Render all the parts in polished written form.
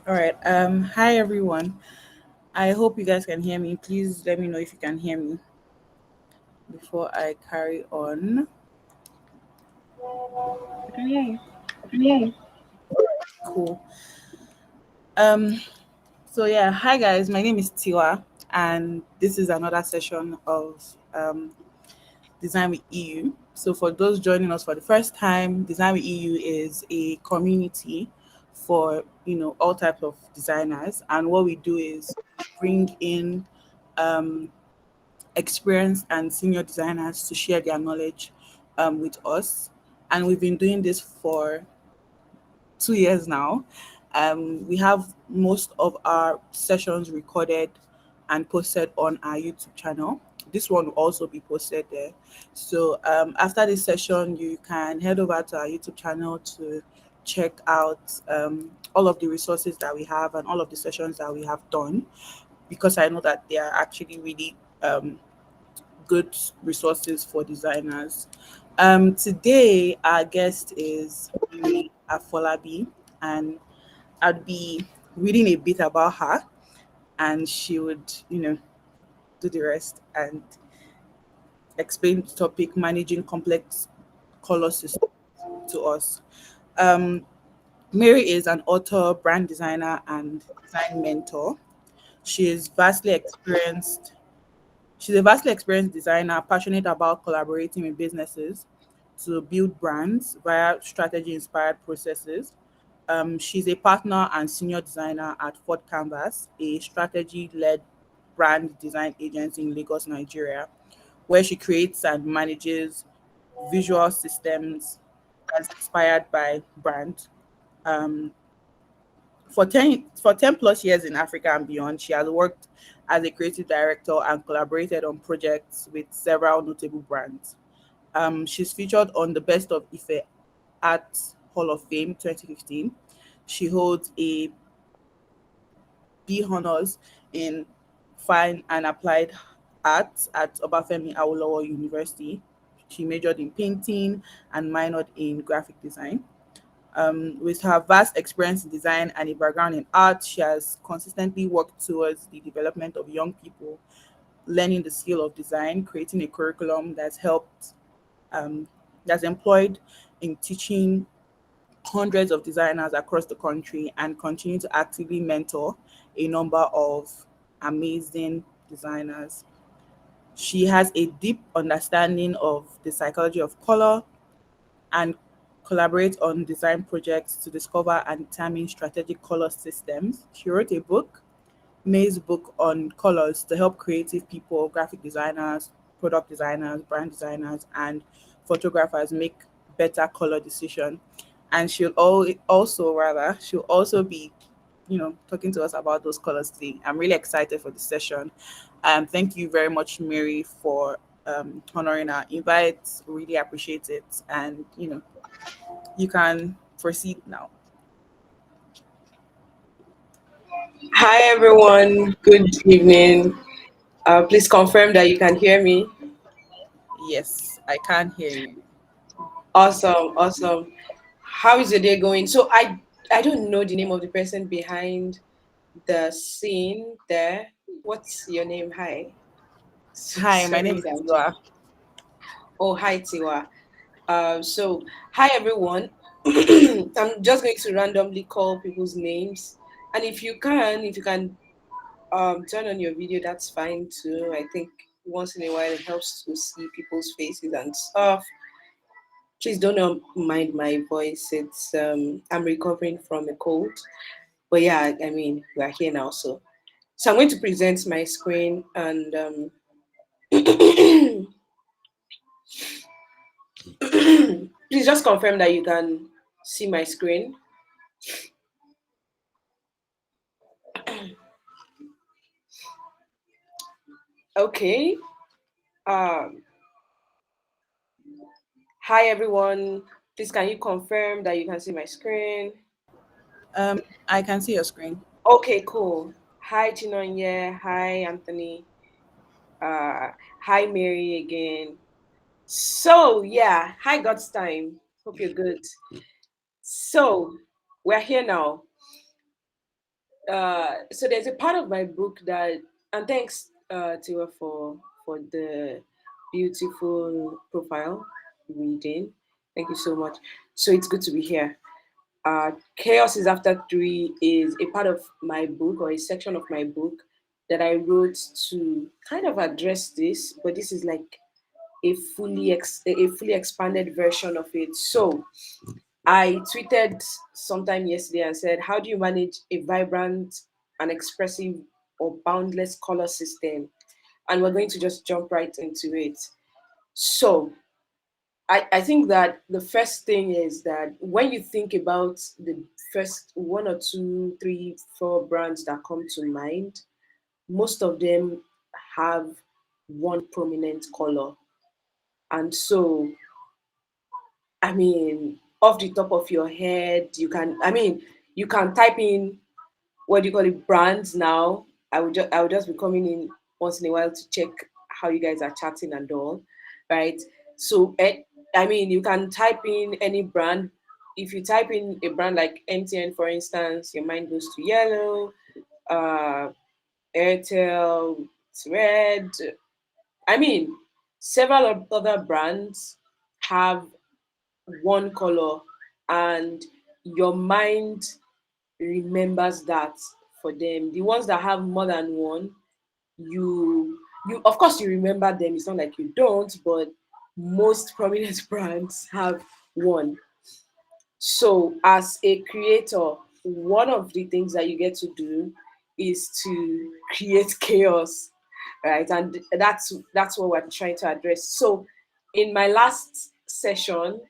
All right. Hi everyone. I hope you guys can hear me. Please let me know if you can hear me before I carry on. I can hear you. Cool. Um. So yeah. Hi guys. My name is Tiwa, and this is another session of Design with EU. So for those joining us for the first time, Design with EU is a community for all types of designers, and what we do is bring in um experienced and senior designers to share their knowledge with us. And we've been doing this for 2 years now. We have most of our sessions recorded and posted on our YouTube channel. This one will also be posted there. So after this session, you can head over to our YouTube channel to check out all of the resources that we have and all of the sessions that we have done, because I know that they are actually really good resources for designers. Today, our guest is Mary Afolabi, and I'd be reading a bit about her, and she would, do the rest and explain the topic managing complex color systems to us. Um, Mary is an author, brand designer, and design mentor. She is vastly experienced She's a vastly experienced designer, passionate about collaborating with businesses to build brands via strategy inspired processes. She's a partner and senior designer at Ford Canvas, a strategy led brand design agency in Lagos, Nigeria, where she creates and manages visual systems as inspired by brand. Um, for 10 plus years in Africa and beyond, she has worked as a creative director and collaborated on projects with several notable brands. She's featured on the Best of Ife Arts Hall of Fame 2015. She holds a B honors in fine and applied arts at Obafemi Awolowo University. She majored in painting and minored in graphic design. With her vast experience in design and a background in art, she has consistently worked towards the development of young people learning the skill of design, creating a curriculum um, that's employed in teaching hundreds of designers across the country, and continue to actively mentor a number of amazing designers. She has a deep understanding of the psychology of color and collaborate on design projects to discover and determine strategic color systems. She wrote a book, May's book on colors, to help creative people, graphic designers, product designers, brand designers, and photographers make better color decision. And she'll also be talking to us about those colors today. I'm really excited for the session. Thank you very much, Mary, for honoring our invite. Really appreciate it. And you can proceed now. Hi everyone. Good evening. Please confirm that you can hear me. Yes, I can hear you. Awesome, awesome. How is your day going? So I don't know the name of the person behind the scene there. What's your name? Hi. Hi, my name Sorry is that. Tiwa. Oh, hi Tiwa. Hi everyone. I'm just going to randomly call people's names, and if you can turn on your video, that's fine too. I think once in a while it helps to see people's faces and stuff. Please don't mind my voice. It's I'm recovering from a cold, but yeah, I mean we are here now, so I'm going to present my screen and please just confirm that you can see my screen. Okay. Um, Hi everyone. Please can you confirm that you can see my screen? I can see your screen. Okay, cool. Hi Chinonye. Hi Anthony. Uh, Hi Mary again. So yeah, hi God's time. Hope you're good. So we're here now. So there's a part of my book that, and thanks Tiwa for the beautiful profile reading. Thank you so much. So it's good to be here. Chaos is After Three is a part of my book, or a section of my book, that I wrote to kind of address this, but this is like a fully expanded version of it. So I tweeted sometime yesterday and said, how do you manage a vibrant and expressive or boundless color system? And we're going to just jump right into it. So I think that the first thing is that when you think about the first one or two, three, four brands that come to mind, most of them have one prominent color. And so, I mean, off the top of your head, you can type in, what do you call it, brands now. I would just be coming in once in a while to check how you guys are chatting and all, right? So I mean, you can type in any brand. If you type in a brand like MTN, for instance, your mind goes to yellow. Uh, Airtel, it's red. I mean, several other brands have one color, and your mind remembers that for them. The ones that have more than one, you of course you remember them. It's not like you don't, but most prominent brands have one. So as a creator, one of the things that you get to do is to create chaos, right? And that's what we're trying to address. So in my last session,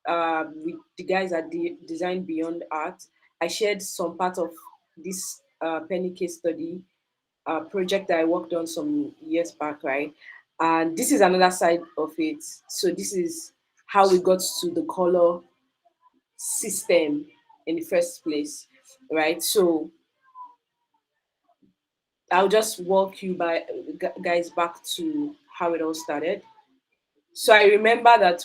with the guys at the Design Beyond Art, I shared some part of this penny case study project that I worked on some years back, right? And this is another side of it. So this is how we got to the color system in the first place, right? So I'll just walk you guys back to how it all started. So I remember that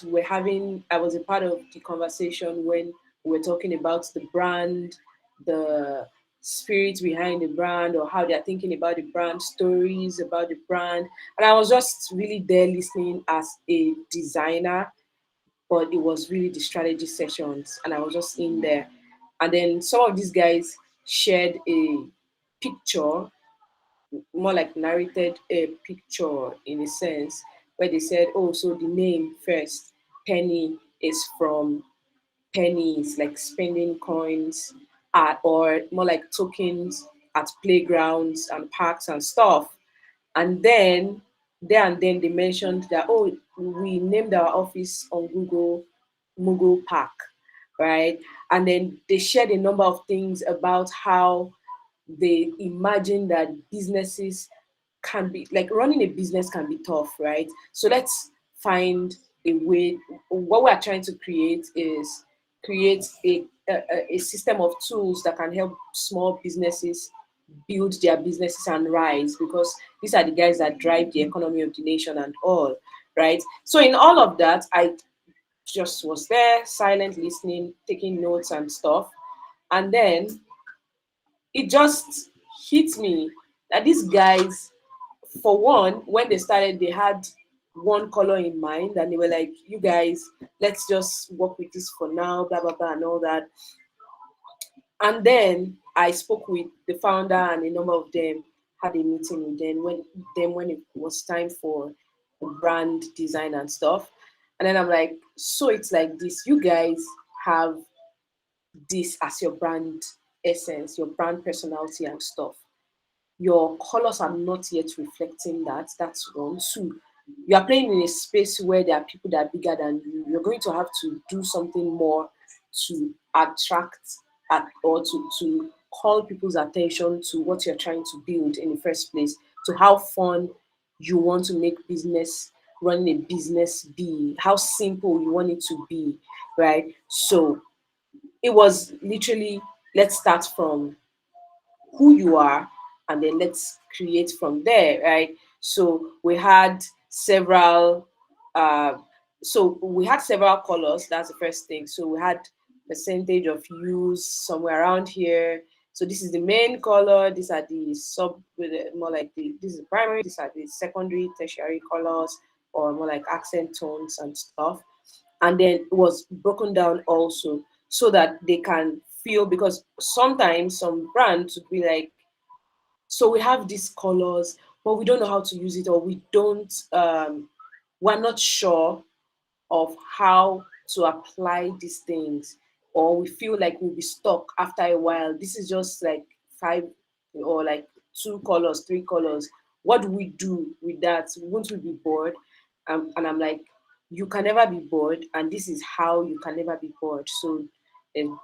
I was a part of the conversation when we were talking about the brand, the spirit behind the brand, or how they're thinking about the brand, stories about the brand. And I was just really there listening as a designer, but it was really the strategy sessions, and I was just in there. And then some of these guys shared a picture, more like narrated a picture in a sense, where they said, oh, so the name first, penny, is from pennies, like spending coins at, or more like tokens at playgrounds and parks and stuff. And then there and then they mentioned that, oh, we named our office on Google Park, right? And then they shared a number of things about how they imagine that businesses can be, like, running a business can be tough, right? So let's find a way. What we're trying to create is create a system of tools that can help small businesses build their businesses and rise, because these are the guys that drive the economy of the nation and all, right? So in all of that, I just was there, silent, listening, taking notes and stuff. And then it just hit me that these guys, for one, when they started, they had one color in mind, and they were like, you guys, let's just work with this for now, blah blah blah and all that. And then I spoke with the founder, and a number of them had a meeting with them when it was time for the brand design and stuff. And then I'm like, so it's like this, you guys have this as your brand essence, your brand personality and stuff. Your colors are not yet reflecting that. That's one. Two, you are playing in a space where there are people that are bigger than you. You're going to have to do something more to attract or to call people's attention to what you're trying to build in the first place, to how fun you want to make business, running a business be, how simple you want it to be, right? So it was literally, let's start from who you are, and then let's create from there, right? So uh we had several colors. That's the first thing. So we had percentage of use somewhere around here, So this is the main color. These are the sub, more like this is the primary. These are the secondary, tertiary colors, or more like accent tones and stuff. And then it was broken down also so that they can feel, because sometimes some brands would be like, so we have these colors, but we don't know how to use it, or we don't we're not sure of how to apply these things, or we feel like we'll be stuck after a while. This is just like five or like two colors, three colors. What do we do with that? Won't we be bored? And I'm like, you can never be bored, and this is how you can never be bored. So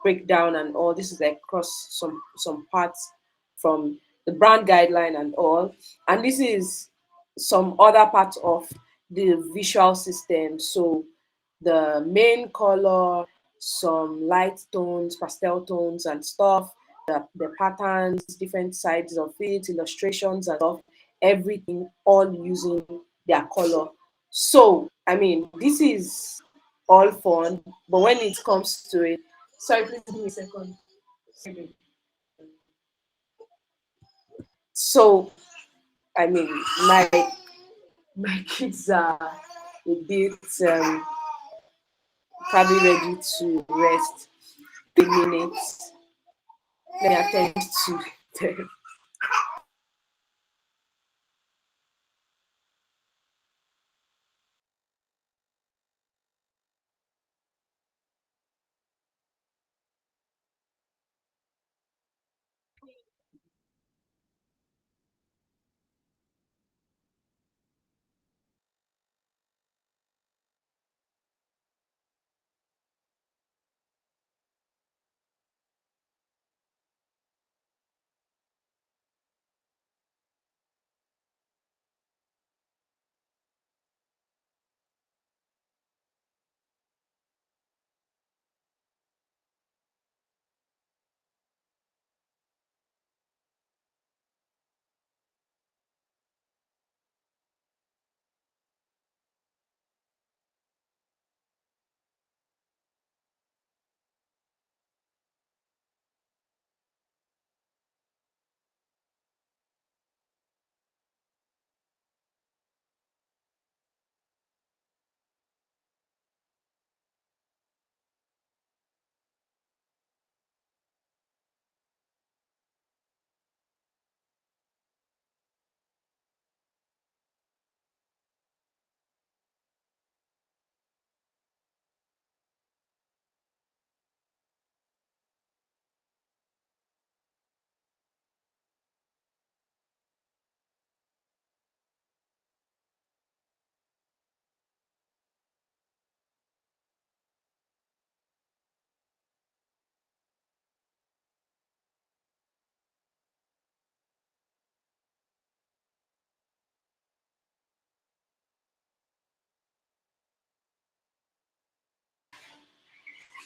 breakdown and all this is like cross some parts from the brand guideline and all, and this is some other parts of the visual system. So the main color, some light tones, pastel tones and stuff, the patterns, different sides of it, illustrations and stuff, everything all using their color. So, I mean, this is all fun, but when it comes to it, sorry, please give me a second. Sorry. So, I mean, my kids are a bit probably ready to rest. 3 minutes. Let me attend to them.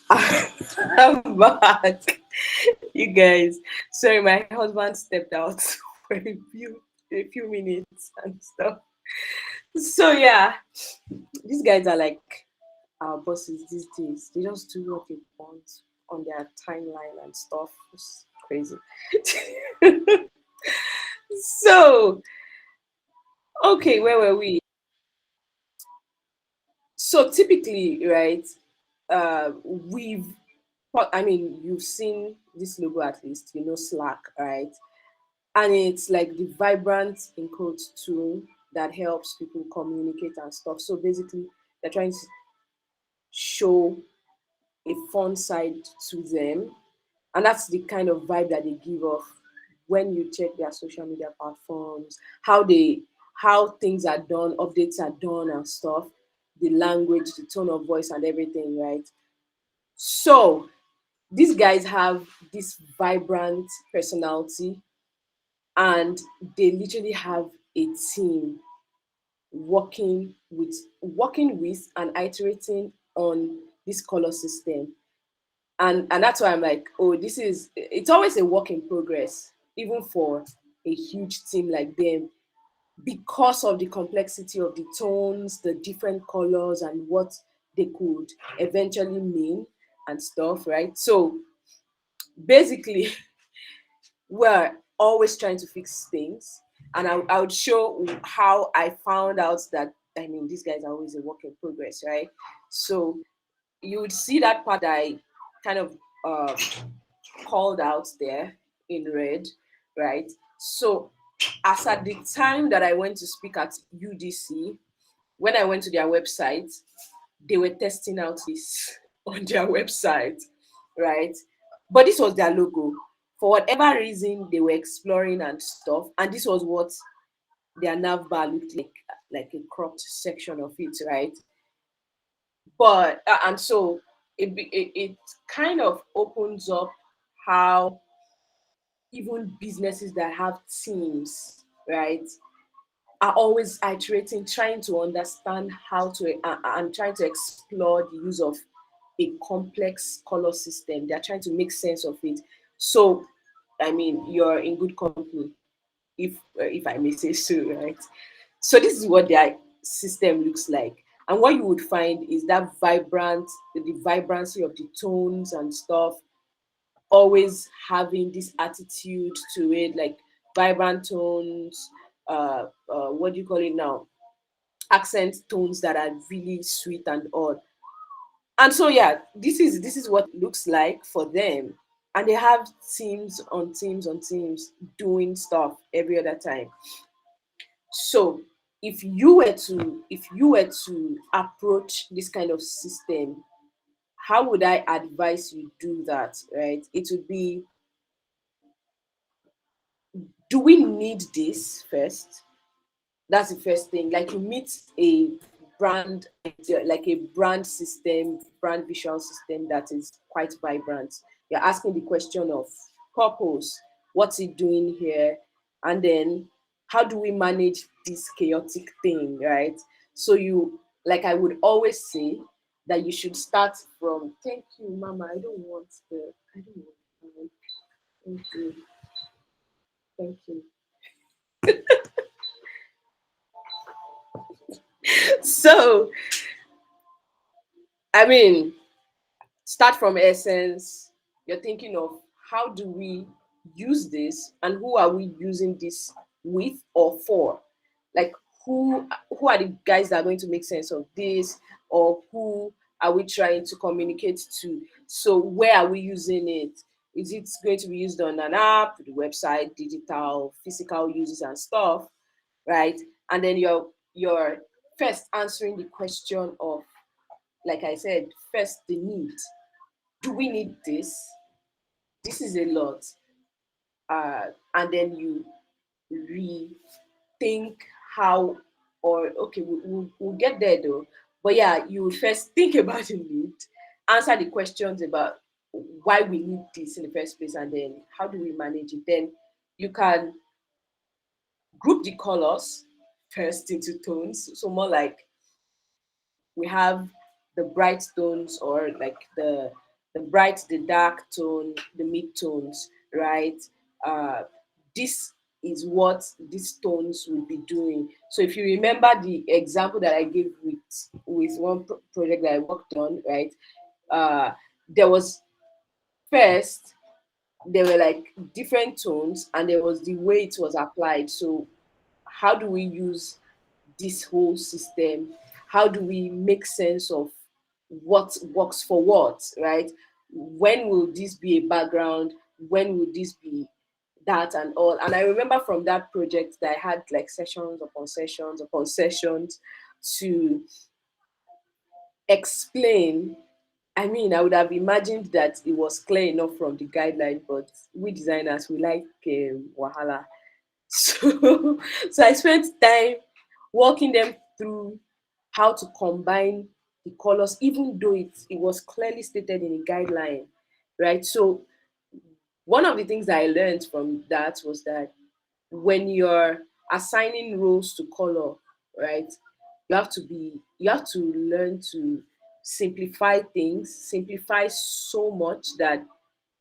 I'm back. You guys. Sorry, my husband stepped out for a few minutes and stuff. So yeah, these guys are like our bosses these days. They just do what they want on their timeline and stuff. It's crazy. So, okay, where were we? So typically, right, we've, I mean, you've seen this logo at least, Slack, right? And it's like the vibrant in quotes tool that helps people communicate and stuff. So basically, they're trying to show a fun side to them, and that's the kind of vibe that they give off when you check their social media platforms, how things are done, updates are done and stuff, the language, the tone of voice and everything, right? So these guys have this vibrant personality, and they literally have a team working with and iterating on this color system. And that's why I'm like, oh, it's always a work in progress, even for a huge team like them, because of the complexity of the tones, the different colors, and what they could eventually mean and stuff, right? So basically, we're always trying to fix things. And I would show how I found out that, I mean, these guys are always a work in progress, right? So you would see that part that I kind of uh, called out there in red, right? So as at the time that I went to speak at UDC, when I went to their website, they were testing out this on their website, right? But this was their logo. For whatever reason, they were exploring and stuff, and this was what their nav bar looked like a cropped section of it, right? But and so it kind of opens up how even businesses that have teams, right, are always iterating, trying to understand how to and trying to explore the use of a complex color system. They're trying to make sense of it. So, I mean, you're in good company, if I may say so, right? So this is what their system looks like. And what you would find is that the vibrancy of the tones and stuff, always having this attitude to it, like vibrant tones, what do you call it now? Accent tones that are really sweet and odd. And so yeah, this is what it looks like for them. And they have teams on teams on teams doing stuff every other time. So if you were to approach this kind of system, how would I advise you do that? Right? It would be, do we need this first? That's the first thing. Like you meet a brand idea, like a brand system, brand visual system that is quite vibrant. You're asking the question of purpose, what's it doing here? And then how do we manage this chaotic thing, right? So you, like I would always say, that you should start from, thank you, Mama. I don't want, thank you, thank you. So, I mean, start from essence. You're thinking of, how do we use this, and who are we using this with or for? Like, who are the guys that are going to make sense of this, or who are we trying to communicate to? So where are we using it? Is it going to be used on an app, the website, digital, physical uses and stuff, right? And then you're first answering the question of, like I said, first the need. Do we need this? This is a lot. And then you rethink how, or okay, we'll get there though. But yeah, you first think about the need, answer the questions about why we need this in the first place, and then how do we manage it. Then you can group the colors first into tones. So more like, we have the bright tones, or like the bright, the dark tone, the mid tones, right? uh this is what these tones will be doing. So if you remember the example that I gave with one project that I worked on, right? uh there was, first, there were like different tones, and there was the way it was applied. So how do we use this whole system? How do we make sense of what works for what, right? When will this be a background? When will this be that and all? And I remember from that project that I had like sessions upon sessions upon sessions to explain. I mean, I would have imagined that it was clear enough from the guideline, but we designers, we like wahala. So, so I spent time walking them through how to combine the colors, even though it was clearly stated in the guideline, right? So one of the things that I learned from that was that when you're assigning roles to color, right, you have to learn to simplify things, simplify so much that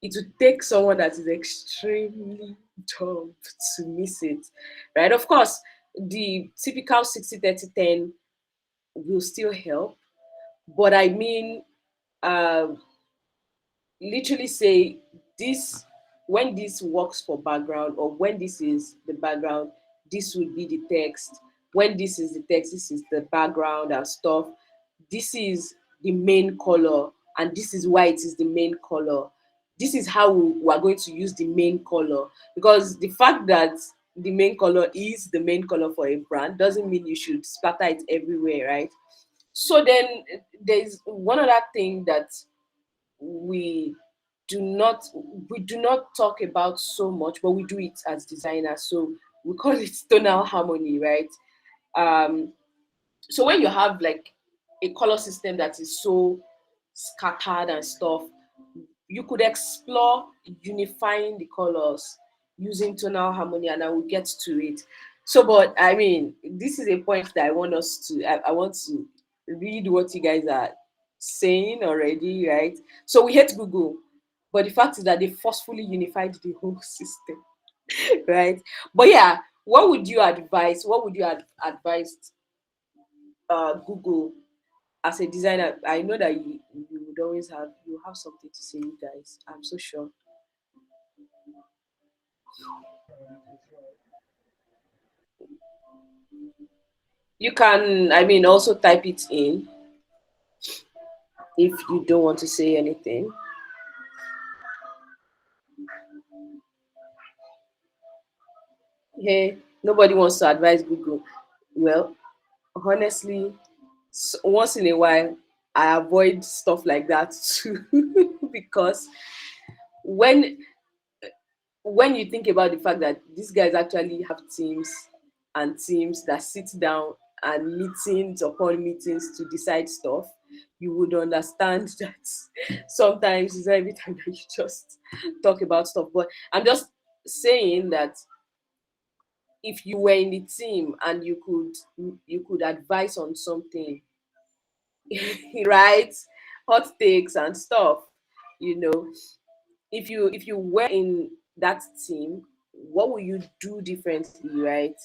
it would take someone that is extremely dumb to miss it, right? Of course, the typical 60-30-10 will still help, but I mean, uh, literally say this. when this works for background, or when this is the background, this would be the text. When this is the text, this is the background and stuff. This is the main color, and this is why it is the main color. This is how we are going to use the main color, because the fact that the main color is the main color for a brand doesn't mean you should splatter it everywhere, right? So then there's one other thing that we do not we do not talk about so much, but we do it as designers. So we call it tonal harmony, right? um so when you have like a color system that is so scattered and stuff, you could explore unifying the colors using tonal harmony, and I will get to it. So, but I mean, this is a point that I want us to, I want to read what you guys are saying already, right? So we hate Google, but the fact is that they forcefully unified the whole system, right? But yeah, what would you advise? What would you advise Google as a designer? I know that you would always have, you have something to say, you guys. I'm so sure. You can, I mean, also type it in if you don't want to say anything. Hey, nobody wants to advise Google. Well, honestly, once in a while, I avoid stuff like that too, because when when you think about the fact that these guys actually have teams and teams that sit down and meetings upon meetings to decide stuff, you would understand that sometimes it's not every time that you just talk about stuff. But I'm just saying that if you were in the team and you could advise on something, right? Hot takes and stuff, you know, if you were in that team, what will you do differently, right?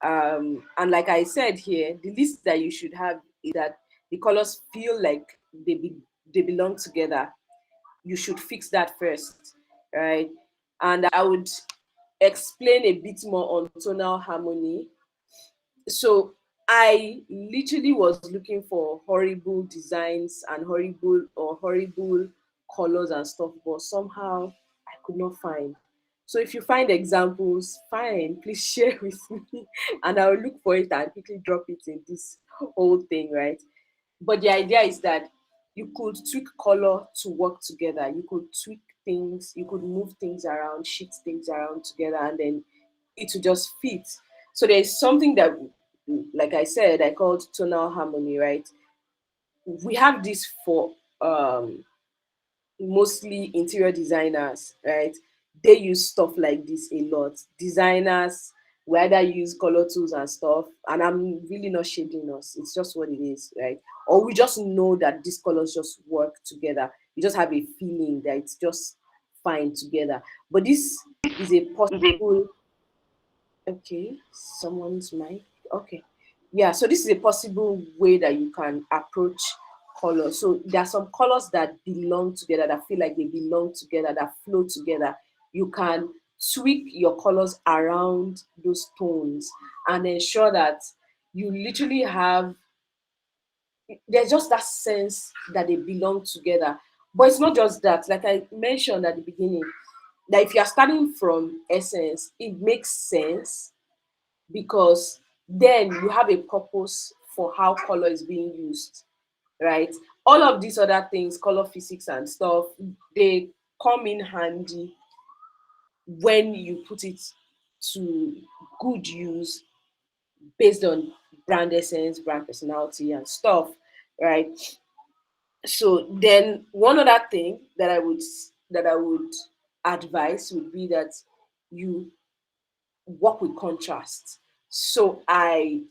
And like I said here, the list that you should have is that the colors feel like they belong together. You should fix that first, right? And I would explain a bit more on tonal harmony. So I literally was looking for horrible designs and horrible colors and stuff, but somehow I could not find. So if you find examples, fine, please share with me, and I'll look for it and quickly drop it in this whole thing, right? But the idea is that you could tweak color to work together. You could tweak things, you could move things around, shift things around together, and then it will just fit. So there's something that, like I said, I called tonal harmony, right? We have this for mostly interior designers, right? They use stuff like this a lot. Designers, we either use color tools and stuff, and I'm really not shading us. It's just what it is, right? Or we just know that these colors just work together. You just have a feeling that it's just fine together. But this is a possible. Okay, someone's mic. Okay. Yeah, so this is a possible way that you can approach color. So there are some colors that belong together, that feel like they belong together, that flow together. You can tweak your colors around those tones and ensure that you literally have, there's just that sense that they belong together. But it's not just that, like I mentioned at the beginning, that if you're starting from essence, it makes sense because then you have a purpose for how color is being used, right? All of these other things, color physics and stuff, they come in handy when you put it to good use based on brand essence, brand personality, and stuff, right? So then one other thing that I would advise would be that you work with contrast. So I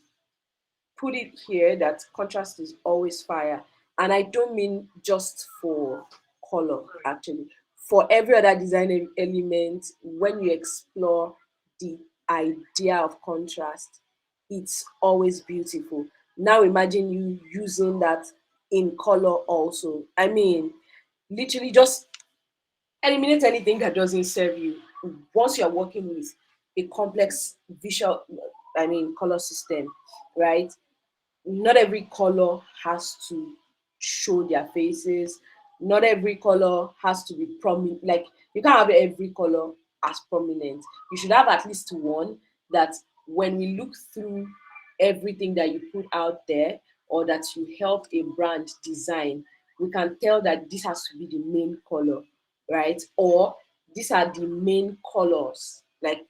put it here that contrast is always fire. And I don't mean just for color, actually. For every other design element, when you explore the idea of contrast, it's always beautiful. Now imagine you using that in color also. I mean, literally just Eliminate anything that doesn't serve you. Once you are working with a complex visual, color system, right? Not every color has to show their faces. Not every color has to be prominent. Like, you can't have every color as prominent. You should have at least one that, when we look through everything that you put out there, or that you help a brand design, we can tell that this has to be the main color, right? Or these are the main colors. Like,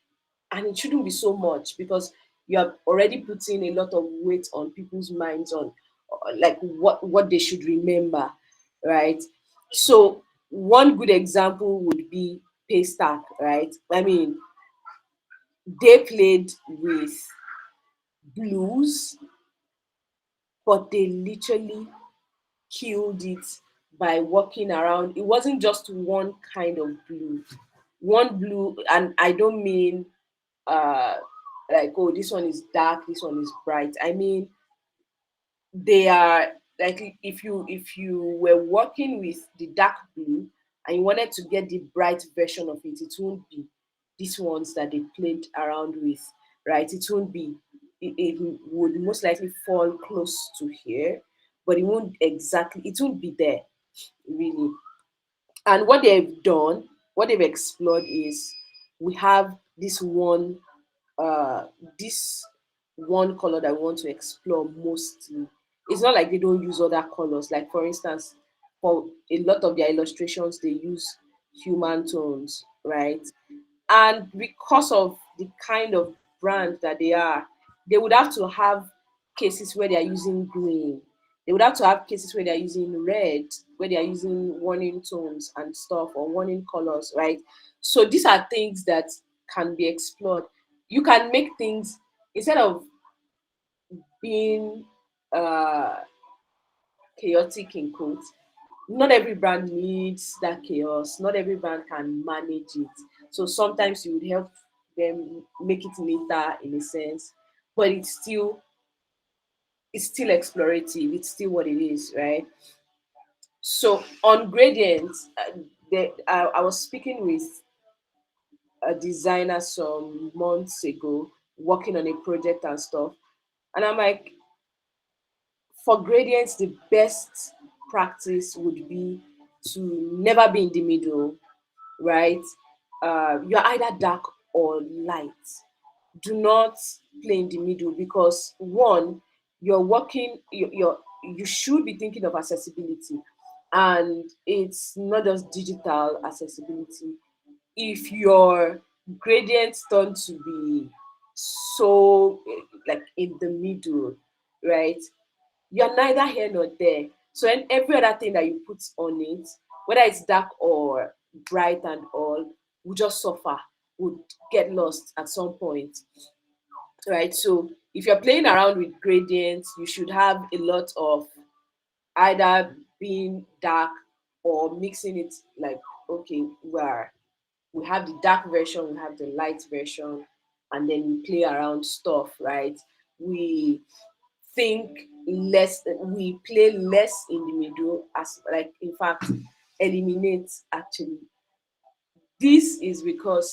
and it shouldn't be so much, because you're already putting a lot of weight on people's minds on, like, what they should remember, right? So one good example would be Paystack, right? They played with blues, but they literally killed it by walking around. It wasn't just one kind of blue, one blue, and I don't mean uh like, oh, this one is dark, this one is bright. I mean, they are like, if you were working with the dark blue and you wanted to get the bright version of it, it won't be these ones that they played around with, right? It won't be. It would most likely fall close to here, but it won't be there, really. And what they've explored is, we have uh this one color that we want to explore mostly. It's not like they don't use other colors. Like, for instance, for a lot of their illustrations, they use human tones, right? And because of the kind of brand that they are, they would have to have cases where they are using green. They would have to have cases where they are using red, where they are using warning tones and stuff, or warning colors, right? So these are things that can be explored. You can make things, instead of being uh chaotic in quotes. Not every brand needs that chaos. Not every brand can manage it. So sometimes you would help them make it neater in a sense, but it's still explorative. It's still what it is, right? So on gradients, I was speaking with a designer some months ago, working on a project and stuff, and I'm like, for gradients, the best practice would be to never be in the middle, right? You're either dark or light. Do not play in the middle, because one, you should be thinking of accessibility, and it's not just digital accessibility. If your gradients turn to be so like in the middle, right? You're neither here nor there. So, and every other thing that you put on it, whether it's dark or bright and all, will just suffer, would get lost at some point, right? So if you're playing around with gradients, you should have a lot of either being dark or mixing it, like, okay, where we have the dark version, we have the light version, and then we play around stuff, right? We we play less in the middle, as, like, in fact, eliminate, actually. This is because,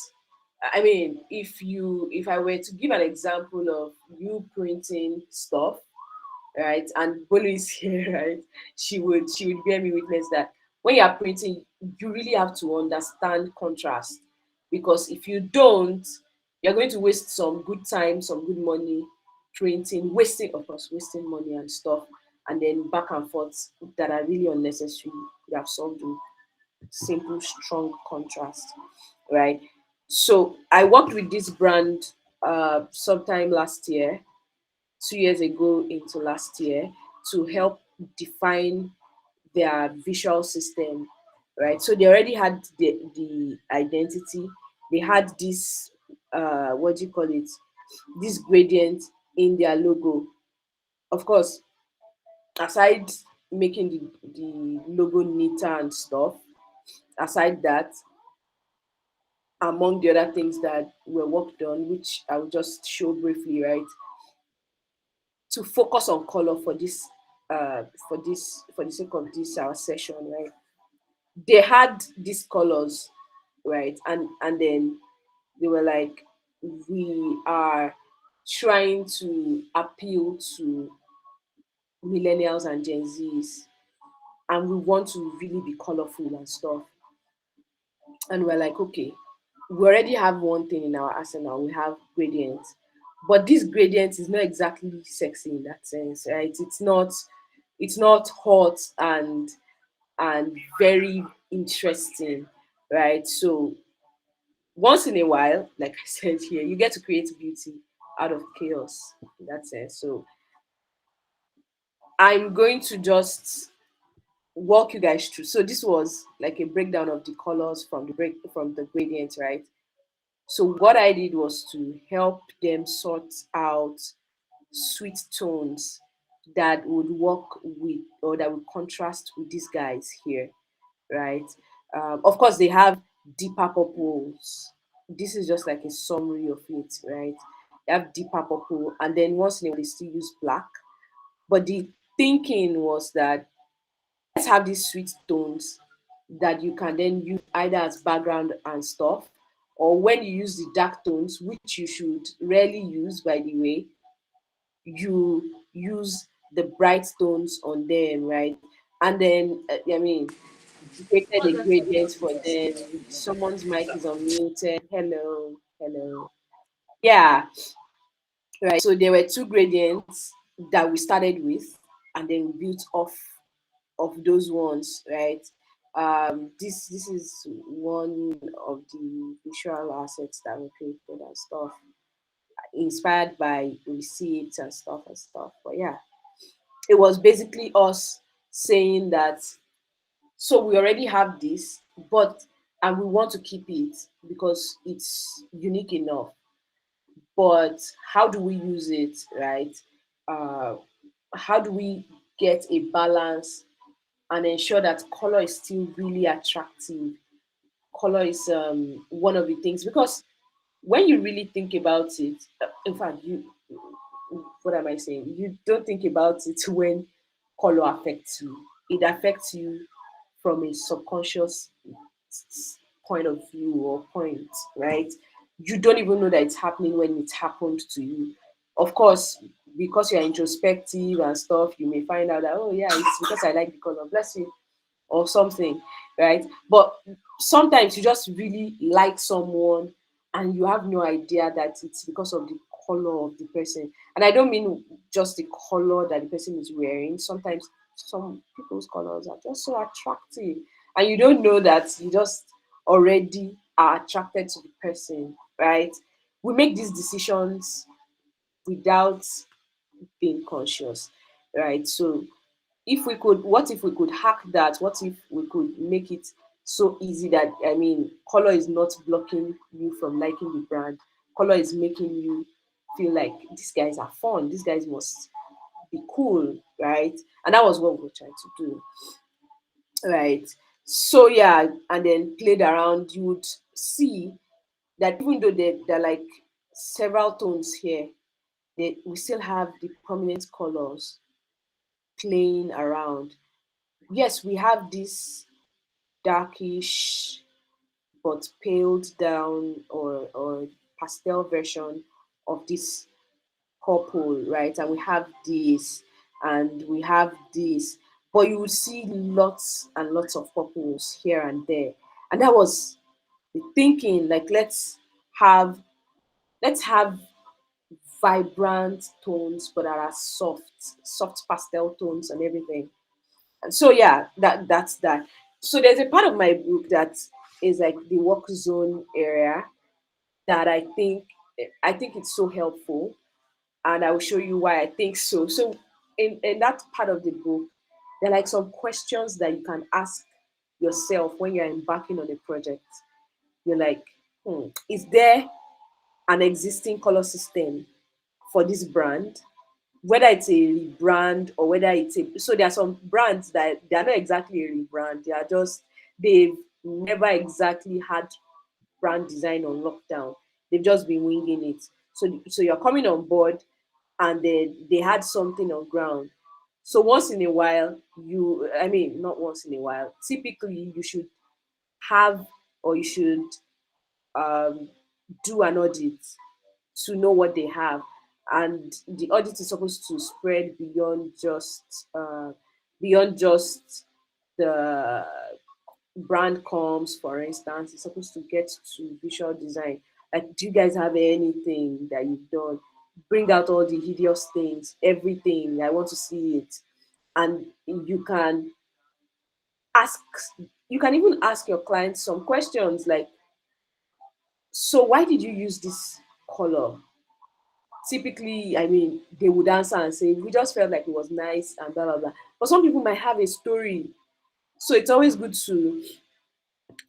if I were to give an example of you printing stuff, right? And Bolu is here, right? She would bear me witness that when you are printing, you really have to understand contrast, because if you don't, you're going to waste some good time, some good money printing, wasting, of course, wasting money and stuff, and then back and forth that are really unnecessary. You have solved with simple, strong contrast, right? So I worked with this brand sometime last year, 2 years ago into last year, to help define their visual system, right? So they already had the identity. They had this, what do you call it? This gradient in their logo. Of course, aside making the logo neater and stuff, aside that, among the other things that were worked on, which I will just show briefly, right? To focus on color for this for the sake of this our session, right? they had these colors, right? And then they were like, we are trying to appeal to millennials and Gen Zs, and we want to really be colorful and stuff. And we're like, okay, we already have one thing in our arsenal. We have gradients, but this gradient is not exactly sexy in that sense, right? It's not hot and very interesting, right? So once in a while, like I said here, you get to create beauty out of chaos in that sense. So I'm going to just walk you guys through. So this was like a breakdown of the colors from the gradient, right? So what I did was to help them sort out sweet tones that would work with, or that would contrast with these guys here, right? Of course, they have deeper purples. This is just like a summary of it, right? They have deeper purple, and then once in a while they still use black. But the thinking was that let's have these sweet tones that you can then use either as background and stuff, or when you use the dark tones, which you should rarely use, by the way, you use the bright tones on them, right? And then, I mean, you created a gradient for them. Someone's mic is unmuted. Hello, hello. Yeah, right. So there were two gradients that we started with, and then we built off of those ones, right? This is one of the visual assets that we created and stuff, inspired by receipts and stuff. But yeah, it was basically us saying that, so we already have this, but and we want to keep it because it's unique enough. But how do we use it, right? Uh, how do we get a balance and ensure that color is still really attractive? Color is one of the things, because when you really think about it, in fact, what am I saying? You don't think about it when color affects you. It affects you from a subconscious point of view or point, right? You don't even know that it's happening when it happened to you. Of course, because you're introspective and stuff, you may find out that, oh yeah, it's because I like the color. Bless you, or something, right? But sometimes you just really like someone and you have no idea that it's because of the color of the person. And I don't mean just the color that the person is wearing. Sometimes some people's colors are just so attractive and you don't know that you just already are attracted to the person, right? We make these decisions without being conscious, right? So if we could, what if we could hack that? What if we could make it so easy that, I mean, color is not blocking you from liking the brand? Color is making you feel like these guys are fun, these guys must be cool, right? And that was what we were trying to do, right? So yeah, and then played around, you would see that even though they're like several tones here, we still have the prominent colors playing around. Yes, we have this darkish but paled down or pastel version of this purple, right? And we have this and we have this, but you would see lots and lots of purples here and there. And that was the thinking, like have let's have vibrant tones but that are soft pastel tones and everything. And so yeah, that's that. So there's a part of my book that is like the work zone area that I think it's so helpful, and I will show you why I think so. So in that part of the book, there are like some questions that you can ask yourself when you're embarking on a project. You're like, is there an existing color system for this brand? Whether it's a rebrand or whether it's a, so there are some brands that they are not exactly a rebrand, they are just, they've never exactly had brand design on lockdown, they've just been winging it. So you're coming on board and then they had something on ground, So once in a while, I mean, not once in a while, typically you should have, or you should um, do an audit to know what they have. And the audit is supposed to spread beyond just the brand comms, for instance. It's supposed to get to visual design. Like, do you guys have anything that you've done? Bring out all the hideous things, everything. I want to see it. And ask you can even ask your clients some questions like, so why did you use this color? Typically, I mean, they would answer and say, we just felt like it was nice and blah blah blah. But some people might have a story. So it's always good to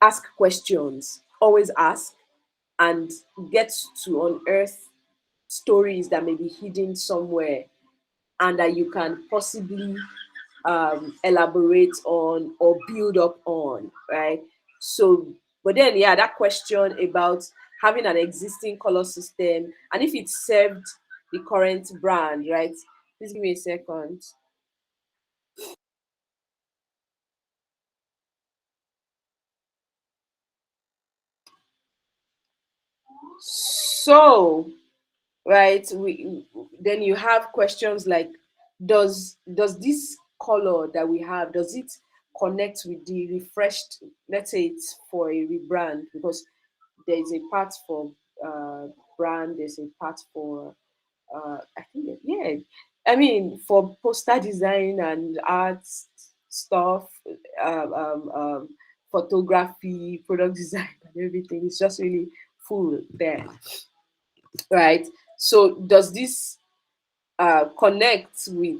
ask questions. Always ask and get to unearth stories that may be hidden somewhere and that you can possibly elaborate on or build up on, right? So, but then, yeah, that question about having an existing color system and if it served the current brand, right? Please give me a second. So, right, we then you have questions like, does this color that we have, does it connect with the refreshed, let's say it's for a rebrand, because there is a part for brand, there's a part for I think yeah, I mean, for poster design and art stuff, um, um, um, photography, product design, and everything. It's just really full there, right? So does this connect with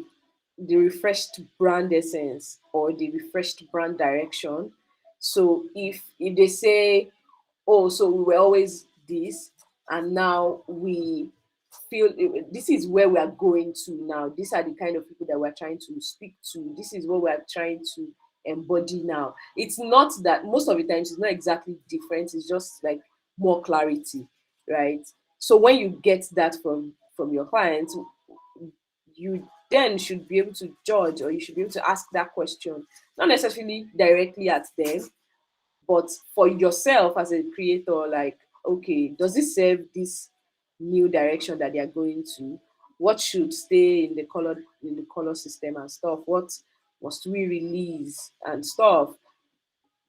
the refreshed brand essence or the refreshed brand direction? So if they say, oh, so we were always this, and now we feel this is where we are going to now. These are the kind of people that we're trying to speak to. This is what we're trying to embody now. It's not that most of the times it's not exactly different. It's just like more clarity, right? So when you get that from your clients, you then should be able to judge, or you should be able to ask that question, not necessarily directly at them, but for yourself as a creator, like, okay, does this serve this new direction that they are going to? What should stay in the color system and stuff? What must we release and stuff?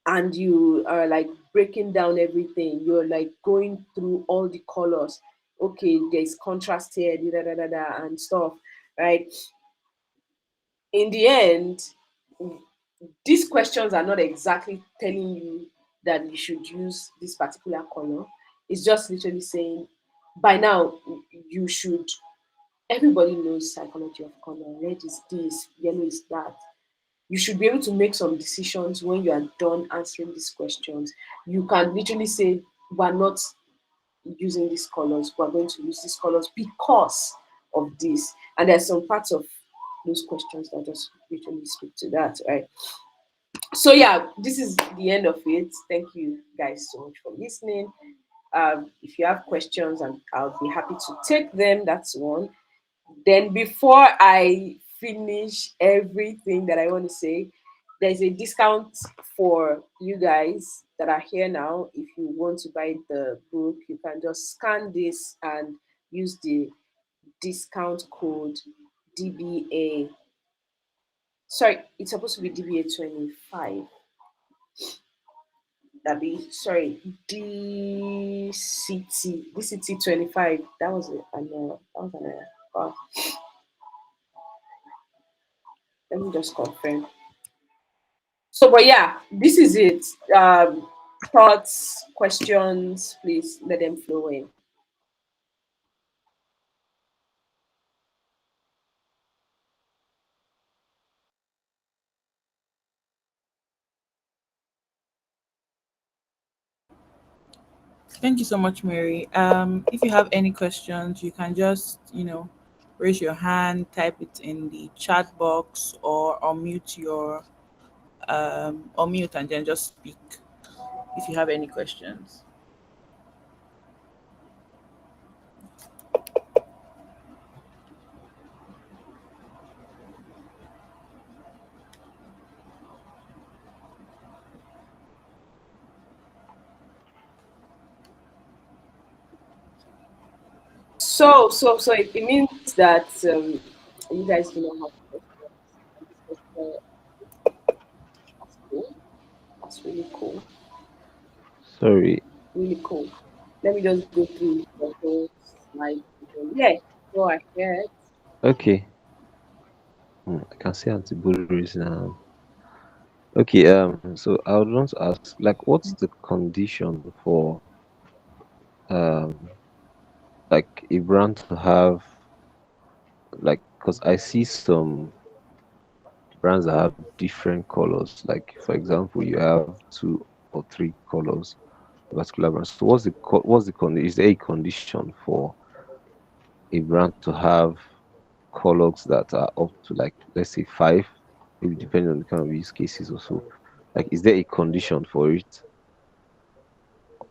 And you are like breaking down everything. You're like going through all the colors. Okay, there's contrast here, da da da da, and stuff, right? In the end, these questions are not exactly telling you that you should use this particular color. It's just literally saying, by now, you should. Everybody knows psychology of color. Red is this, yellow is that. You should be able to make some decisions when you are done answering these questions. You can literally say, we're not using these colors, we're going to use these colors because of this. And there's some parts of those questions that just literally speak to that, right? So yeah, this is the end of it. Thank you guys so much for listening. If you have questions, and I'll be happy to take them. That's one. Then before I finish everything that I want to say, there's a discount for you guys that are here now. If you want to buy the book, you can just scan this and use the discount code DBA. Sorry, it's supposed to be DBA 25. That be sorry, DCT 25. That was an error. Let me just confirm. So, but yeah, this is it. Thoughts, questions, please let them flow in. Thank you so much, Mary. If you have any questions, you can just, raise your hand, type it in the chat box, or unmute and then just speak if you have any questions. So it means that you guys do not have questions. And this question, that's cool. That's really cool. Sorry. Really cool. Let me just go through the whole slide again. Yeah, go ahead. Okay. I can see Auntie Bolu is now. Okay. So I would want to ask, like, what's the condition for um like a brand to have, like, because I see some brands that have different colors. Like, for example, you have two or three colors, a particular brand. So is there a condition for a brand to have colors that are up to, like, let's say five, maybe depending on the kind of use cases or so. Like, is there a condition for it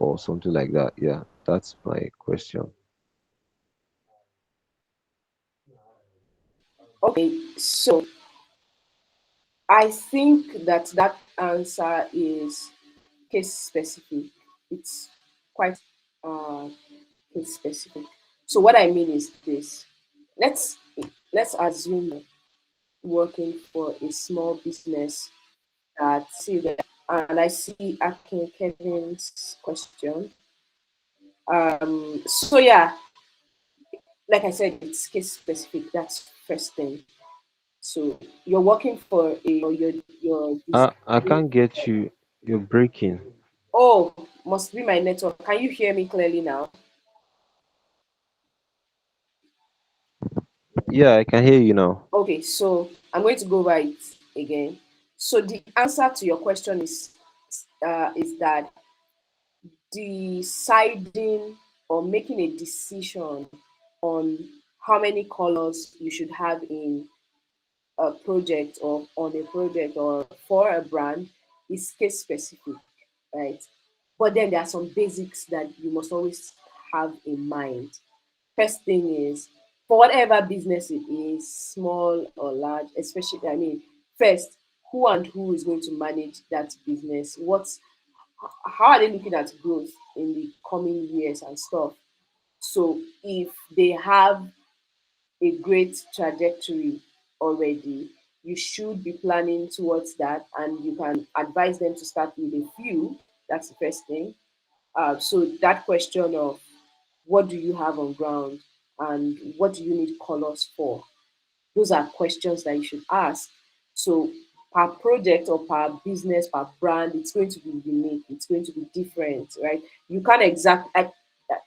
or something like that? Yeah, that's my question. Okay, so I think that answer is case specific. It's quite uh, case specific. So what I mean is this: let's let's assume working for a small business that see that, and I see Akin Kevin's question. So yeah, like I said, it's case specific. That's first thing. So you're working for a or you're I designing. can't get you. You're breaking. Oh, must be my network. Can you hear me clearly now? Yeah, I can hear you now. Okay, so I'm going to go over it again. So the answer to your question is that deciding or making a decision on how many colors you should have in a project or on a project or for a brand is case specific, right? But then there are some basics that you must always have in mind. First thing is, for whatever business it is, small or large, especially, I mean, first, who and who is going to manage that business? How are they looking at growth in the coming years and stuff? So if they have a great trajectory already, you should be planning towards that, and you can advise them to start with a few. That's the first thing. So that question of what do you have on ground and what do you need colors for? Those are questions that you should ask. So per project or per business, per brand, it's going to be unique. It's going to be different, right? You can't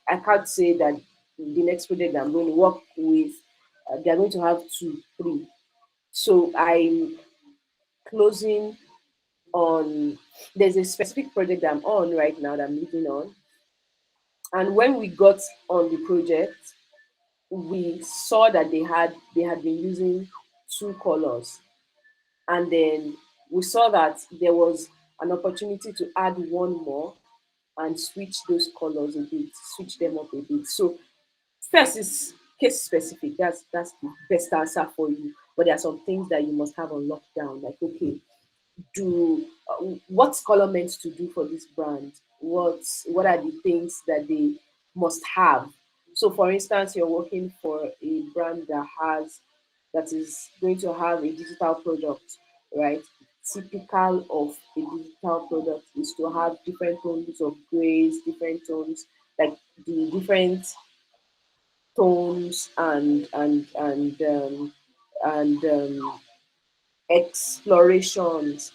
I can't say that the next project that I'm going to work with, they're going to have two, three. So I'm closing on. There's a specific project that I'm on right now that I'm leading on, and when we got on the project, we saw that they had been using two colors, and then we saw that there was an opportunity to add one more and switch those colors a bit, switch them up a bit. So first is case specific. That's the best answer for you. But there are some things that you must have on lockdown. Like, okay, do what's color meant to do for this brand? What are the things that they must have? So for instance, you're working for a brand that is going to have a digital product, right? Typical of a digital product is to have different tones of grays, different tones, like the different tones and explorations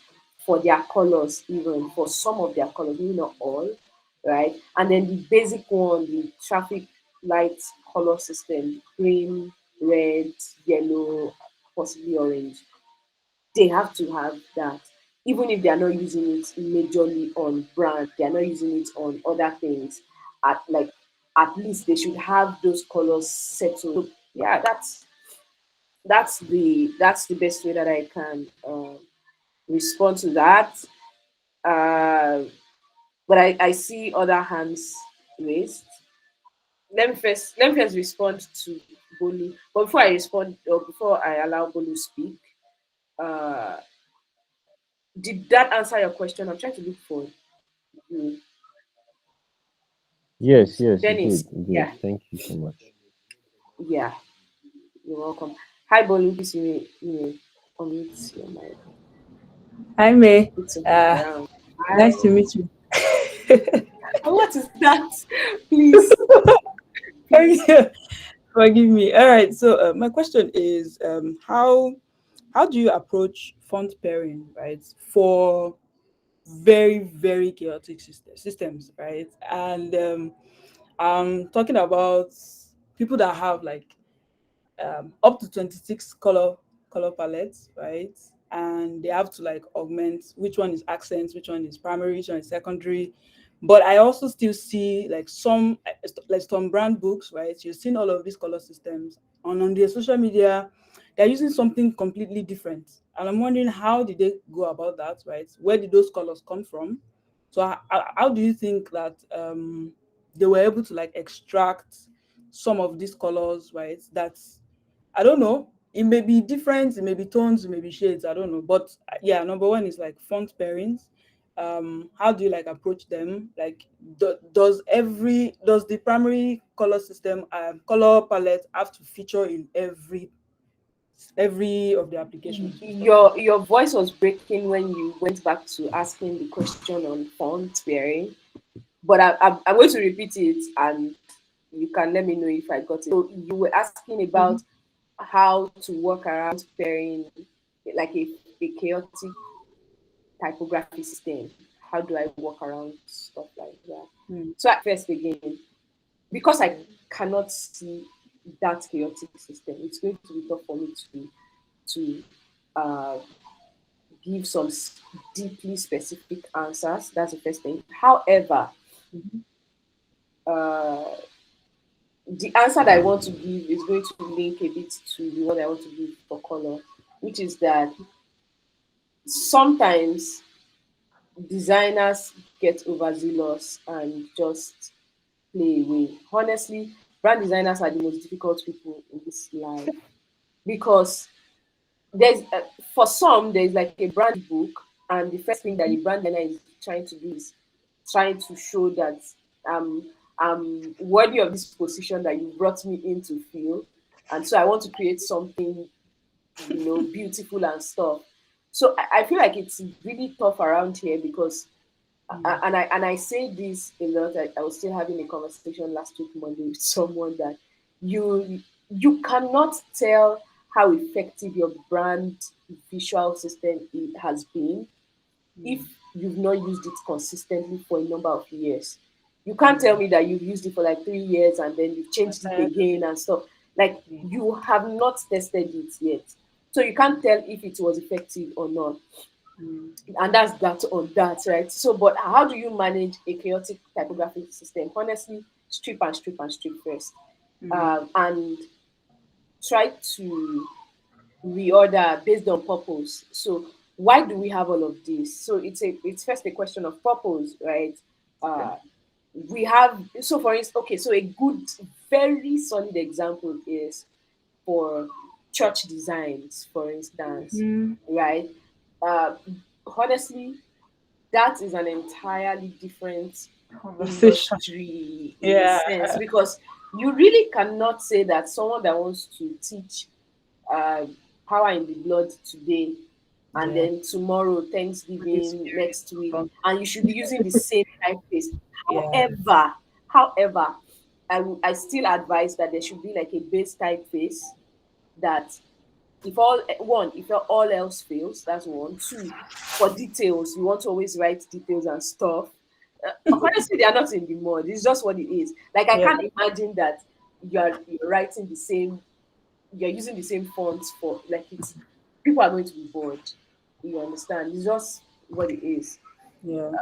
for their colors, even for some of their colors, maybe not all, right? And then the basic one, the traffic light color system, green, red, yellow, possibly orange. They have to have that. Even if they are not using it majorly on brand, they are not using it on other things. At least they should have those colors settled. So, yeah, that's the best way that I can respond to that. Uh, but I see other hands raised. Let me first respond to Bolu. But before I respond, or before I allow Bolu speak, uh, did that answer your question? I'm trying to look for you. Yes, yes, you Dennis, did. You did. yeah. Thank you so much. Yeah, you're welcome. Hi, Bolu. Please, you may unmute your mic. Hi, May. Good to have you Uh, around. Nice Hi. to meet you. What is that? Please. Please. Forgive me. All right. So my question is, how do you approach font pairing, right, for very chaotic systems, right? And I'm talking about people that have like up to 26 color palettes, right? And they have to like augment which one is accents, which one is primary, which one is secondary. But I also still see like some brand books, right? You've seen all of these color systems on their social media. They're using something completely different, and I'm wondering how did they go about that, right? Where did those colors come from? So how do you think that they were able to like extract some of these colors, right? That's, I don't know. It may be different, it may be tones, it may be shades. I don't know. But yeah, number one is like font pairings. How do you like approach them? Like, does the primary color system color palette have to feature in every of the applications and stuff like Your voice was breaking when you went back to asking the question on font bearing, but I'm going to repeat it and you can let me know if I got it. So you were asking that? about how to work around pairing like a chaotic typography system. How do I work around stuff like that? Mm, So at first again, because I yeah. cannot see that chaotic system, it's going to be tough for me to uh, give some deeply specific answers. That's the first thing. However, Mhm. uh, the answer that I want to give is going to link a bit to the one I want to give for color, which is that sometimes designers get overzealous and just play away. Honestly, brand designers are the most difficult people in this life because there's for some there's like a brand book, and the first thing that the brand designer is trying to do is trying to show that um I'm worthy of this position that you brought me in to fill, and so I want to create something, beautiful and stuff. So I feel like it's really tough around here because Mm, and I say this a lot. I was still having a conversation last week Monday with someone that you cannot tell how effective your brand visual system has been if mm, you've not used it consistently for a number of years. You can't tell yeah. me that you've used it for like 3 years and then you've I'm changed it tired of again it. and stuff. Like Yeah. you have not tested it yet. So you can't tell if it was effective or not. Mm, And that's that on that, right? So, but how do you manage a chaotic typographic system? Honestly, strip and strip and strip first, mm, and try to reorder based on purpose. So, why do we have all of this? So, it's first a question of purpose, right? okay. Uh, we have for instance, okay, so a good, very solid example is for church designs, for instance, Mm, right? Uh, honestly, that is an entirely different conversation. industry in a Yeah. sense because you really cannot say that someone that wants to teach uh, power in the blood today and Yeah. then tomorrow Holy Thanksgiving Spirit. next week, Come. and you should be using the same typeface. Yeah. However, I still advise that there should be like a base typeface that if all else fails, that's one. Two, for details, you want to always write details and stuff. Honestly, they are not in the mud. It's just what it is. Like I Yeah. can't imagine that you're writing the same, you're using the same fonts for like it's people are going to be bored. You understand? It's just what it is. Yeah.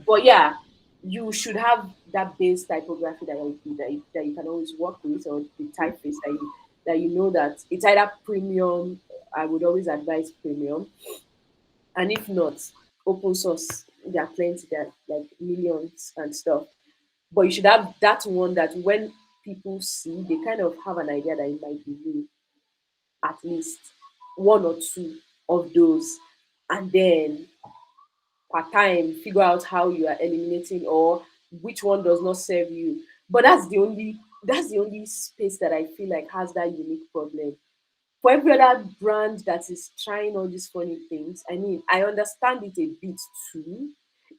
But yeah, you should have that base typography that you can always work with, or the typeface that you know that it's either premium. I would always advise premium, and if not, open source. There are plenty. There are like millions and stuff. But you should have that one that when people see, they kind of have an idea that it might be you. At least one or two of those, and then per time figure out how you are eliminating or which one does not serve you. But that's the only that's the only space that I feel like has that unique problem. For every other brand that is trying all these funny things, I mean, I understand it a bit too,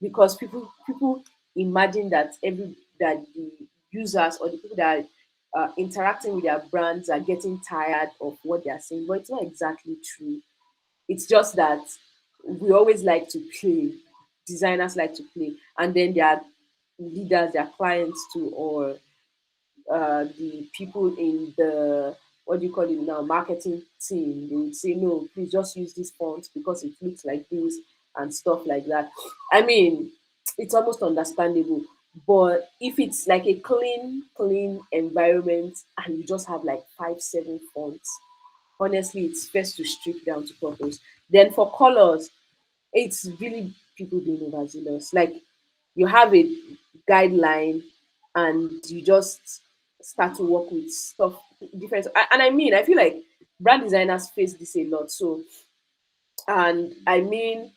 because people imagine that the users or the people that are interacting with their brands are getting tired of what they are saying, but it's not exactly true. It's just that we always like to play. Designers like to play, and then their leaders, their clients too, or the people in the, what do you call it now, marketing team, they would say, no, please just use this font because it looks like this and stuff like that. I mean, it's almost understandable. But if it's like a clean environment and you just have like 5, 7 fonts, honestly, it's best to strip down to purpose. Then for colors, it's really people being overzealous. Like, you have a guideline and you just start to work with stuff different. And I mean, I feel like brand designers face this a lot. So, and I mean,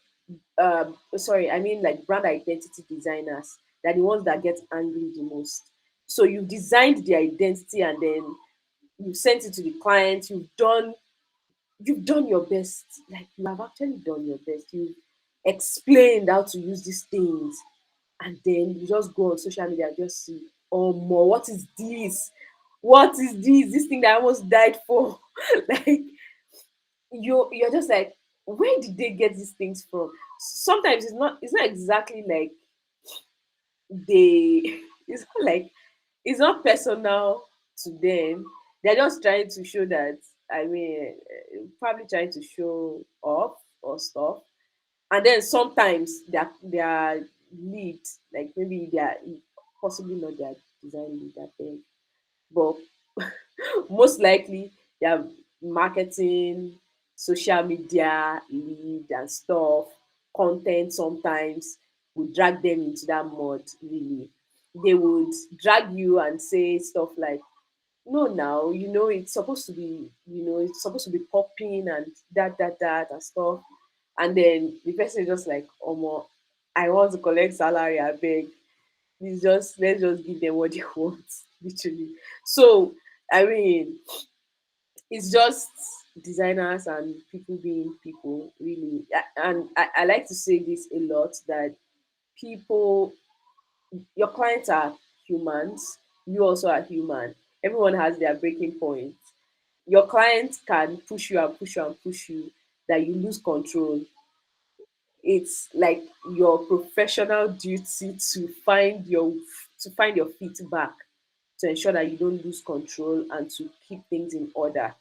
sorry, I mean like brand identity designers. They're the ones that get angry the most. So you designed the identity and then you sent it to the client. You've done your best. Like, you have actually done your best. You've explained how to use these things, and then you just go on social media and just see, oh more, what is this? What is this? This thing that I almost died for. Like, you're just like, where did they get these things from? Sometimes it's not exactly like they it's not like it's not personal to them. They're just trying to show that, I mean, probably trying to show off or stuff. And then sometimes their lead, like maybe their, possibly not their design lead, I think, but most likely their marketing, social media lead and stuff, content sometimes would drag them into that mud. Really, they would drag you and say stuff like, no, now, it's supposed to be, it's supposed to be popping and that and stuff. And then the person is just like, oh, I want to collect salary, I beg. Let's just give them what they want, literally. So, I mean, it's just designers and people being people, really. And I like to say this a lot, that people, your clients are humans, you also are human. Everyone has their breaking point. Your client can push you and push you and push you, that you lose control. It's like your professional duty to find your feet back, to ensure that you don't lose control and to keep things in order.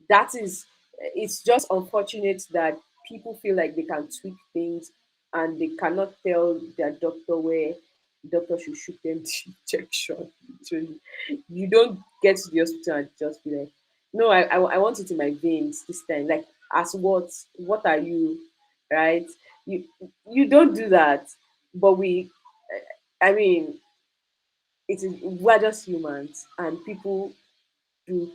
That is, it's just unfortunate that people feel like they can tweak things and they cannot tell their doctor where the doctor should shoot them the injection. Literally, you don't get to the hospital and just be like, no, I want it in my veins this time. Like, as what are you, right? You don't do that. But I mean, we're just humans, and people do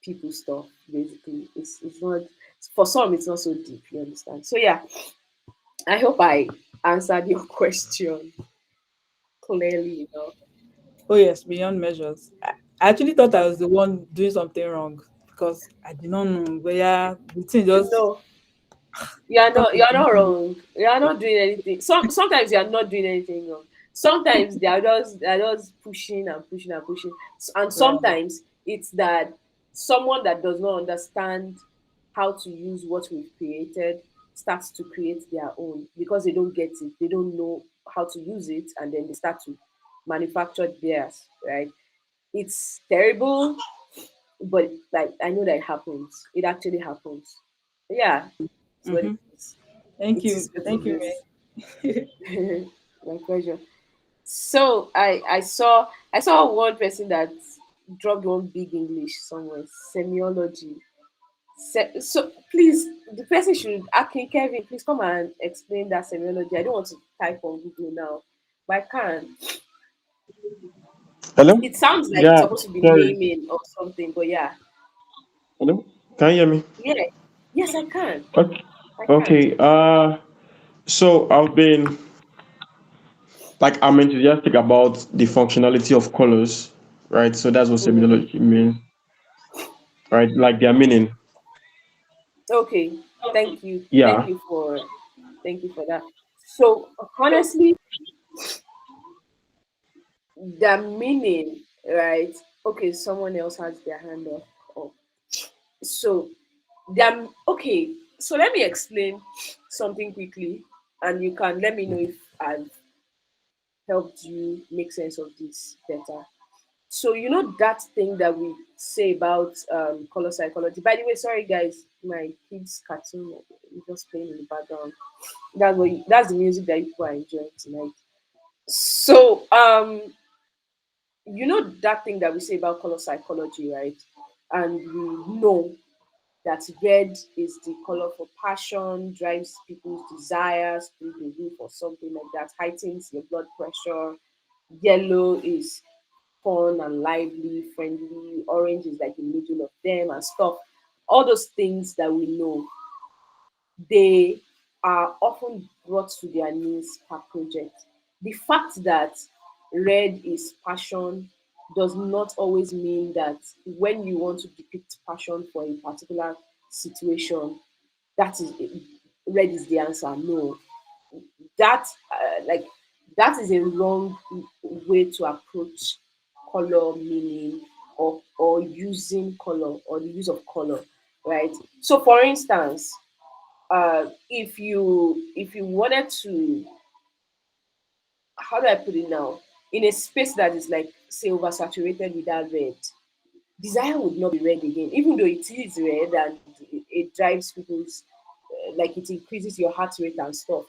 people stuff. Basically, it's not, for some, it's not so deep, you understand. So yeah, I hope I answered your question clearly enough. Oh yes, beyond measures. I actually thought I was the one doing something wrong because I did not know where the thing just No, you are come not, to me. wrong. You are not doing anything. Sometimes you are not doing anything wrong. Sometimes they are just pushing and pushing and pushing. And Right. sometimes it's that someone that does not understand how to use what we've created starts to create their own, because they don't get it. They don't know how to use it, and then they start to manufacture theirs, right? It's terrible, but like, I know that it happens. It actually happens. Yeah, it's what it Mm-hmm. is. Thank It you. is what Thank you, it May. is. My pleasure. So I saw one person that dropped one big English somewhere, semiology. So please, the person should, okay, Kevin, please come and explain that semiology. I don't want to type on Google now, but I can. Hello? It sounds like it's Yeah, supposed to be sorry. naming or something, but yeah, Hello? Can you hear me? yeah, yes, I can. Okay. I can. Okay. So I've been like I'm enthusiastic about the functionality of colors, right? So that's what Mm, terminology means, right? Like their meaning. okay. Thank you. Yeah. Thank you for that. So honestly, the meaning, right? Okay, someone else has their hand up. Oh. So okay. So let me explain something quickly, and you can let me know if I've helped you make sense of this better. So you know that thing that we say about color psychology. By the way, sorry guys, my kids' cartoon is just playing in the background. That's the music that people are enjoying tonight. So you know that thing that we say about color psychology, right? And we know that red is the color for passion, drives people's desires through the roof or something like that, heightens your blood pressure. Yellow is fun and lively, friendly. Orange is like the middle of them and stuff. All those things that we know, they are often brought to their knees per project. The fact that red is passion does not always mean that when you want to depict passion for a particular situation, that is red is the answer. No, that like that is a wrong way to approach color meaning or using color or the use of color, right? So for instance, if you wanted to, how do I put it now, in a space that is like say oversaturated with that red, desire would not be red again, even though it is red and it drives people's like it increases your heart rate and stuff.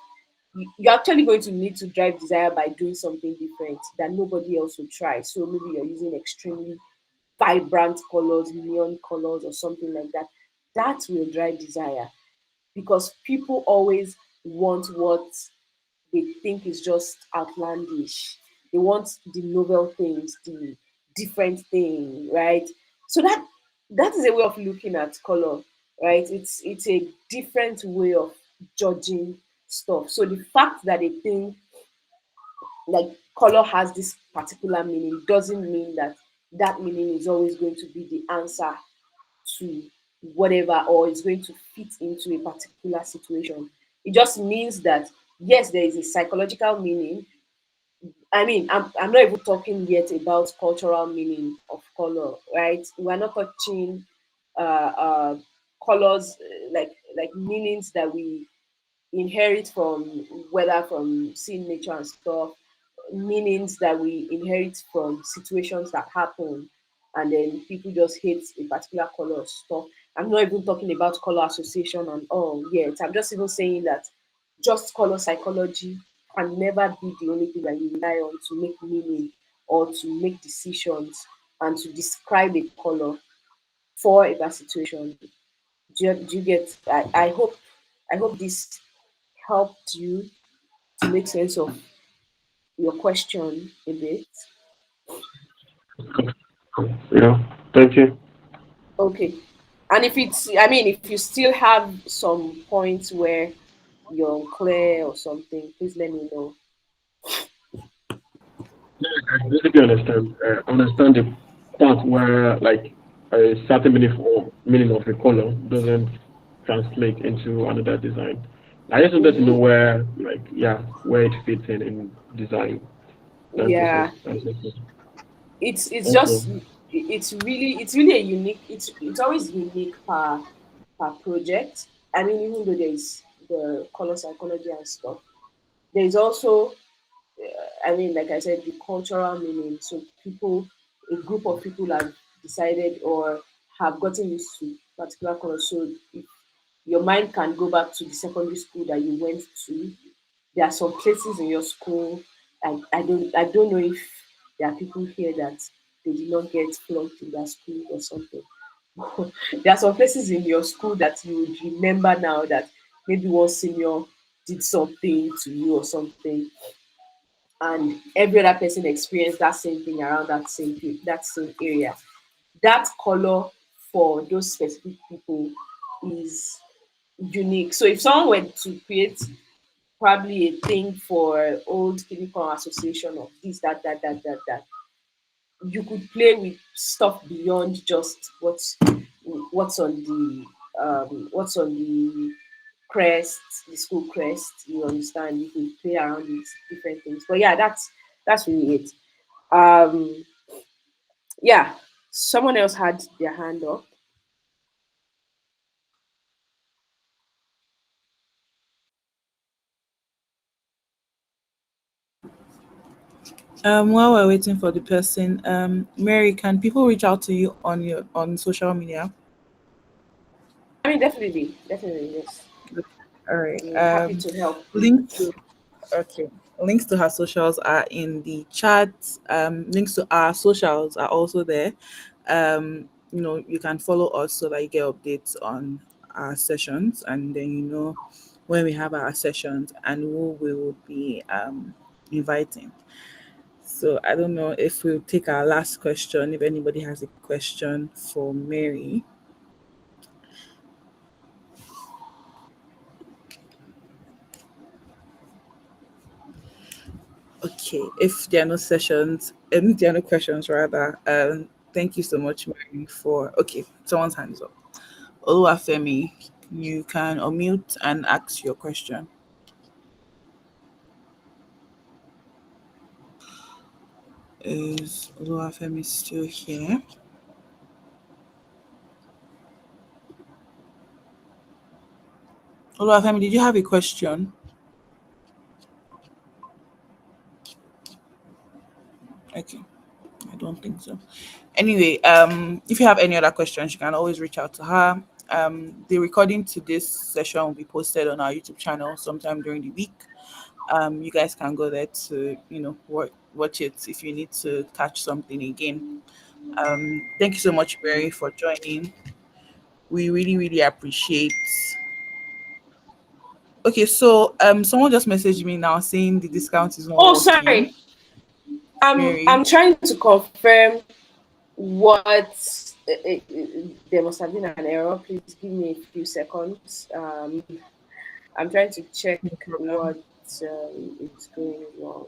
You're actually going to need to drive desire by doing something different that nobody else will try. So maybe you're using extremely vibrant colors, neon colors, or something like that. That will drive desire because people always want what they think is just outlandish. They want the novel things, the different thing, right? So that is a way of looking at color, right? It's a different way of judging stuff. So the fact that a thing like color has this particular meaning doesn't mean that that meaning is always going to be the answer to whatever or is going to fit into a particular situation. It just means that yes, there is a psychological meaning. I mean, I'm not even talking yet about cultural meaning of color, right? We're not touching colors like meanings that we inherit from whether from seeing nature and stuff, meanings that we inherit from situations that happen, and then people just hate a particular color or stuff. I'm not even talking about color association and all yet. I'm just even saying that just color psychology can never be the only thing that you rely on to make meaning or to make decisions and to describe a color for a bad situation. Do you get? I hope this helped you to make sense of your question a bit. Yeah. Thank you. Okay. And if it's, I mean, if you still have some points where you're unclear or something, please let me know. I basically understand the part where like a certain meaning of a color doesn't translate into another design. I just wanted to know Hmm. where like yeah where it fits in design. That's just it. Yeah, That's just it. it's Thank just you. it's really a unique. It's always unique per project. I mean, even though there's the color psychology and stuff, there's also I mean, like I said, the cultural meaning. So a group of people have decided or have gotten used to particular colors. So if your mind can go back to the secondary school that you went to, there are some places in your school. I don't know if there are people here that they did not get flunked in their school or something. There are some places in your school that you would remember now that maybe one senior did something to you or something, and every other person experienced that same thing around that same area. That color for those specific people is unique. So if someone were to create probably a thing for old chemical association of this, that, you could play with stuff beyond just what's on the crest, the school crest. You understand? You could play around with different things. But yeah, that's really it. Um, yeah, someone else had their hand up. While we're waiting for the person, Mary, can people reach out to you on social media? I mean, definitely, yes. All right. I'm happy to help. Link to Okay. Links to her socials are in the chat. Links to our socials are also there. You can follow us so that you get updates on our sessions, and then when we have our sessions and who we will be inviting. So I don't know if we'll take our last question. If anybody has a question for Mary. Okay, if there are no sessions, if there are no questions rather, thank you so much, Mary, for okay, someone's hands up. Oluwafemi, you can unmute and ask your question. Is Oluwafemi still here? Oluwafemi, did you have a question? Okay, I don't think so. Anyway, if you have any other questions, you can always reach out to her. The recording to this session will be posted on our YouTube channel sometime during the week. You guys can go there to watch it if you need to catch something again. Thank you so much, Mary, for joining. We really really appreciate. Okay, so someone just messaged me now saying the discount is not Oh, working. sorry. I'm Mary, trying to confirm what there must have been an error. Please give me a few seconds. I'm trying to check no problem. what is going wrong.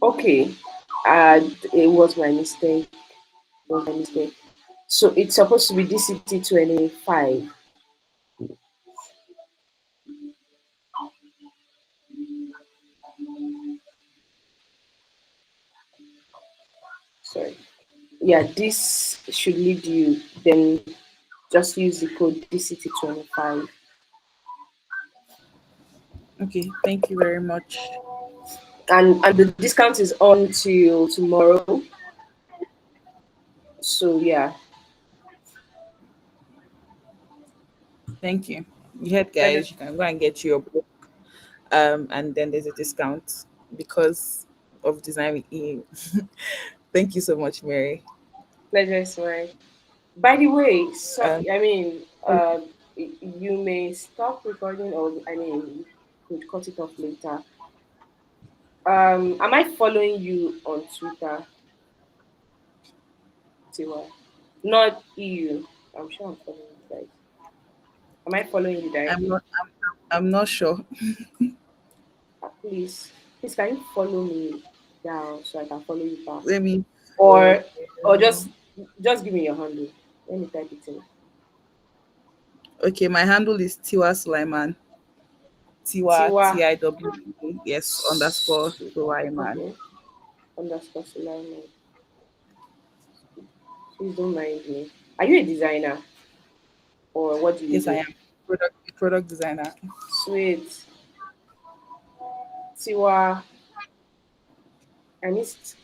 Okay, it was my mistake. It was my mistake. So it's supposed to be DCT 25. Sorry. Yeah, this should lead you. Then just use the code DCT 25. Okay, thank you very much. And the discount is on till tomorrow. So yeah, Thank you. You heard, pleasure, guys. You can go and get your book. And then there's a discount because of Design with EU. Thank you so much, Mary. pleasure is mine. By the way, Um, sorry. I mean, you may stop recording, or I mean, you could cut it off later. Am I following you on Twitter, Tiwa? Not EU. I'm sure I'm following you guys. Am I following you I'm directly? not. I'm not sure. Please, can you follow me down so I can follow you back, Let me. or or Um, just give me your handle. Let me type it in. okay, my handle is Tiwa Sulaiman. Tiwa Tiwa. Tiw. Yes, underscore Sulaiman. Okay. Underscore Sulaiman. Please don't mind me. Are you a designer or what do you Yes, I do? am. Product designer. Sweet. Tiwa. I missed